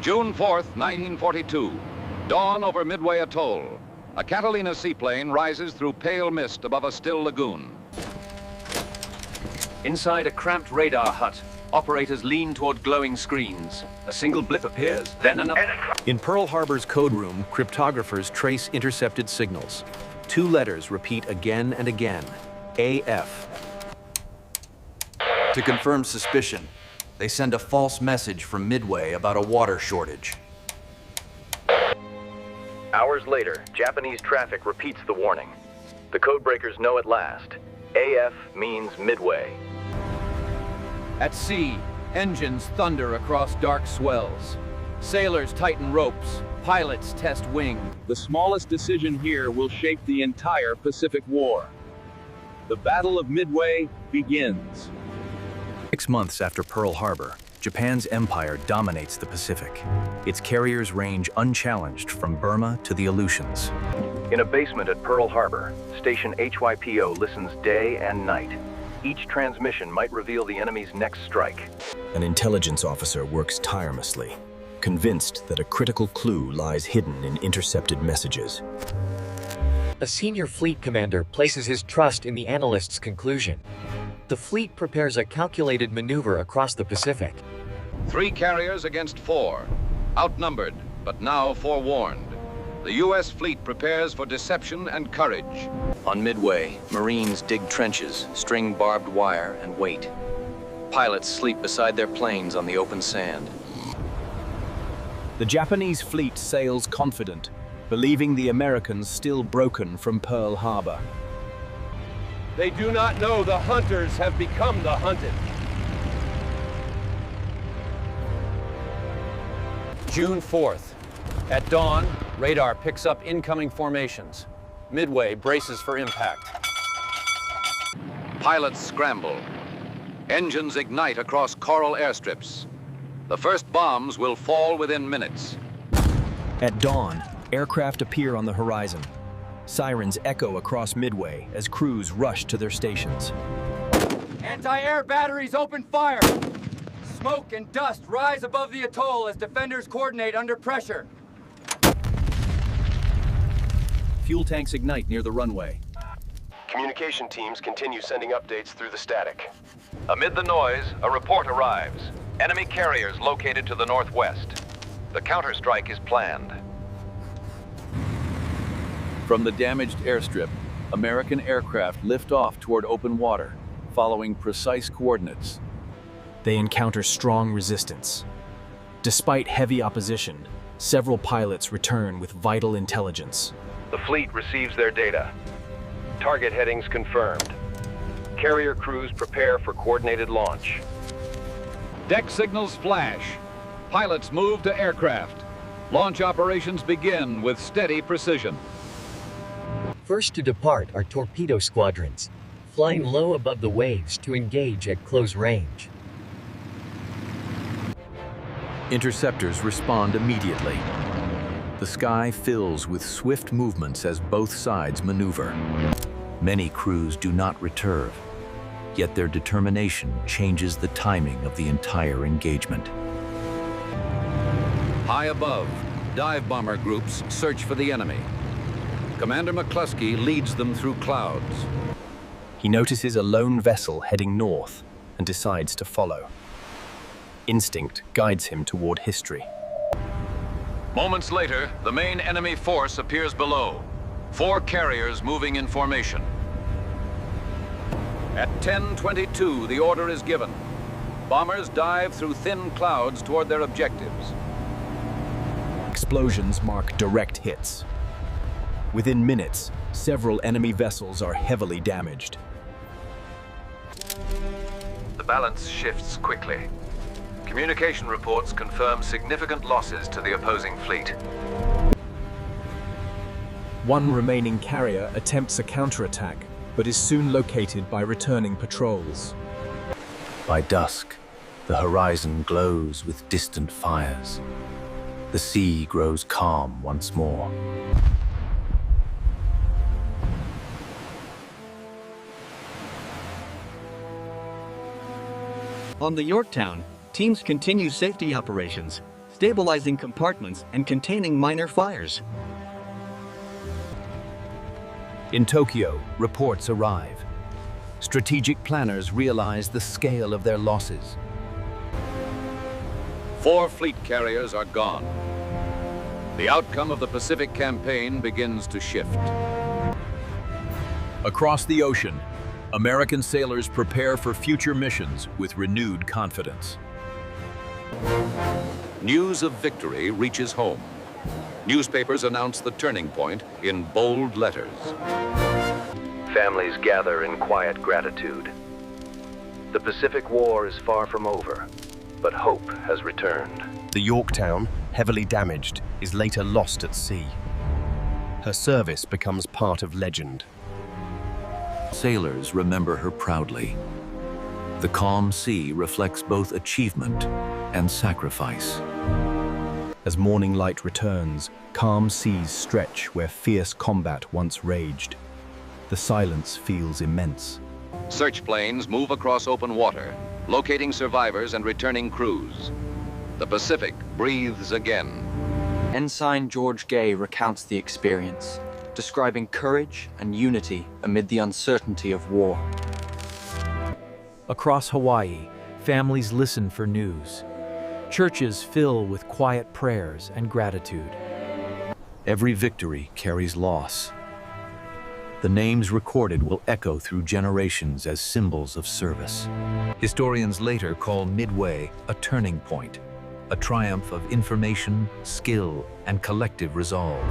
June 4th, 1942. Dawn over Midway Atoll. A Catalina seaplane rises through pale mist above a still lagoon. Inside a cramped radar hut, operators lean toward glowing screens. A single blip appears, then another. In Pearl Harbor's code room, cryptographers trace intercepted signals. 2 letters repeat again and again. AF. To confirm suspicion, they send a false message from Midway about a water shortage. Hours later, Japanese traffic repeats the warning. The codebreakers know at last. AF means Midway. At sea, engines thunder across dark swells. Sailors tighten ropes, pilots test wing. The smallest decision here will shape the entire Pacific War. The Battle of Midway begins. 6 months after Pearl Harbor, Japan's empire dominates the Pacific. Its carriers range unchallenged from Burma to the Aleutians. In a basement at Pearl Harbor, Station HYPO listens day and night. Each transmission might reveal the enemy's next strike. An intelligence officer works tirelessly, convinced that a critical clue lies hidden in intercepted messages. A senior fleet commander places his trust in the analyst's conclusion. The fleet prepares a calculated maneuver across the Pacific. 3 carriers against 4. Outnumbered, but now forewarned. The U.S. fleet prepares for deception and courage. On Midway, Marines dig trenches, string barbed wire, and wait. Pilots sleep beside their planes on the open sand. The Japanese fleet sails confident, believing the Americans still broken from Pearl Harbor. They do not know the hunters have become the hunted. June 4th. At dawn, radar picks up incoming formations. Midway braces for impact. Pilots scramble. Engines ignite across coral airstrips. The first bombs will fall within minutes. At dawn, aircraft appear on the horizon. Sirens echo across Midway as crews rush to their stations. Anti-air batteries open fire! Smoke and dust rise above the atoll as defenders coordinate under pressure. Fuel tanks ignite near the runway. Communication teams continue sending updates through the static. Amid the noise, a report arrives. Enemy carriers located to the northwest. The counterstrike is planned. From the damaged airstrip, American aircraft lift off toward open water, following precise coordinates. They encounter strong resistance. Despite heavy opposition, several pilots return with vital intelligence. The fleet receives their data. Target headings confirmed. Carrier crews prepare for coordinated launch. Deck signals flash. Pilots move to aircraft. Launch operations begin with steady precision. First to depart are torpedo squadrons, flying low above the waves to engage at close range. Interceptors respond immediately. The sky fills with swift movements as both sides maneuver. Many crews do not return, yet their determination changes the timing of the entire engagement. High above, dive bomber groups search for the enemy. Commander McCluskey leads them through clouds. He notices a lone vessel heading north and decides to follow. Instinct guides him toward history. Moments later, the main enemy force appears below. 4 carriers moving in formation. At 10:22, the order is given. Bombers dive through thin clouds toward their objectives. Explosions mark direct hits. Within minutes, several enemy vessels are heavily damaged. The balance shifts quickly. Communication reports confirm significant losses to the opposing fleet. One remaining carrier attempts a counterattack, but is soon located by returning patrols. By dusk, the horizon glows with distant fires. The sea grows calm once more. On the Yorktown, teams continue safety operations, stabilizing compartments and containing minor fires. In Tokyo, reports arrive. Strategic planners realize the scale of their losses. 4 fleet carriers are gone. The outcome of the Pacific campaign begins to shift. Across the ocean, American sailors prepare for future missions with renewed confidence. News of victory reaches home. Newspapers announce the turning point in bold letters. Families gather in quiet gratitude. The Pacific War is far from over, but hope has returned. The Yorktown, heavily damaged, is later lost at sea. Her service becomes part of legend. Sailors remember her proudly. The calm sea reflects both achievement and sacrifice. As morning light returns, calm seas stretch where fierce combat once raged. The silence feels immense. Search planes move across open water, locating survivors and returning crews. The Pacific breathes again. Ensign George Gay recounts the experience, describing courage and unity amid the uncertainty of war. Across Hawaii, families listen for news. Churches fill with quiet prayers and gratitude. Every victory carries loss. The names recorded will echo through generations as symbols of service. Historians later call Midway a turning point, a triumph of information, skill, and collective resolve.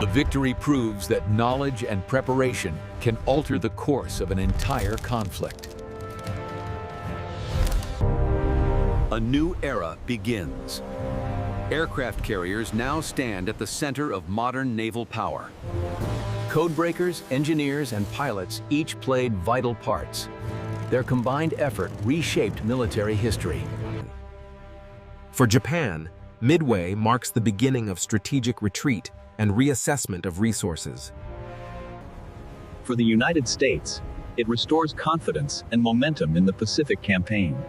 The victory proves that knowledge and preparation can alter the course of an entire conflict. A new era begins. Aircraft carriers now stand at the center of modern naval power. Codebreakers, engineers, and pilots each played vital parts. Their combined effort reshaped military history. For Japan, Midway marks the beginning of strategic retreat and reassessment of resources. For the United States, it restores confidence and momentum in the Pacific campaign.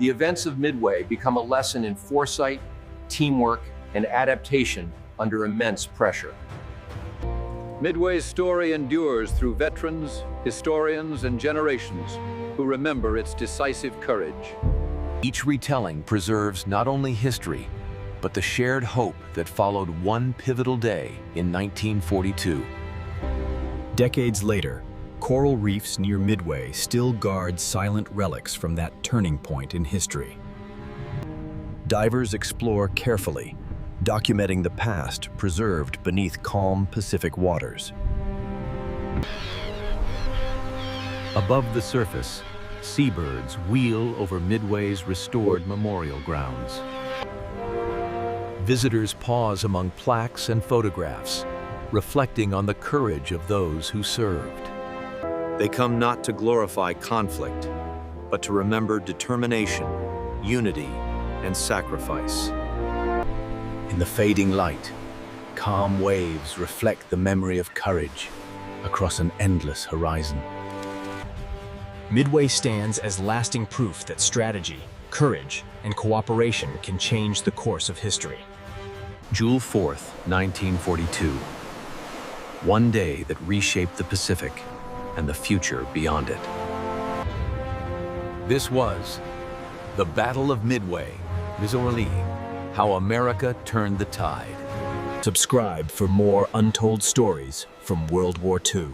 The events of Midway become a lesson in foresight, teamwork, and adaptation under immense pressure. Midway's story endures through veterans, historians, and generations who remember its decisive courage. Each retelling preserves not only history, but the shared hope that followed one pivotal day in 1942. Decades later, coral reefs near Midway still guard silent relics from that turning point in history. Divers explore carefully, documenting the past preserved beneath calm Pacific waters. Above the surface, seabirds wheel over Midway's restored memorial grounds. Visitors pause among plaques and photographs, reflecting on the courage of those who served. They come not to glorify conflict, but to remember determination, unity, and sacrifice. In the fading light, calm waves reflect the memory of courage across an endless horizon. Midway stands as lasting proof that strategy, courage, and cooperation can change the course of history. June 4th, 1942. One day that reshaped the Pacific and the future beyond it. This was the Battle of Midway, Missouri, how America turned the tide. Subscribe for more untold stories from World War II.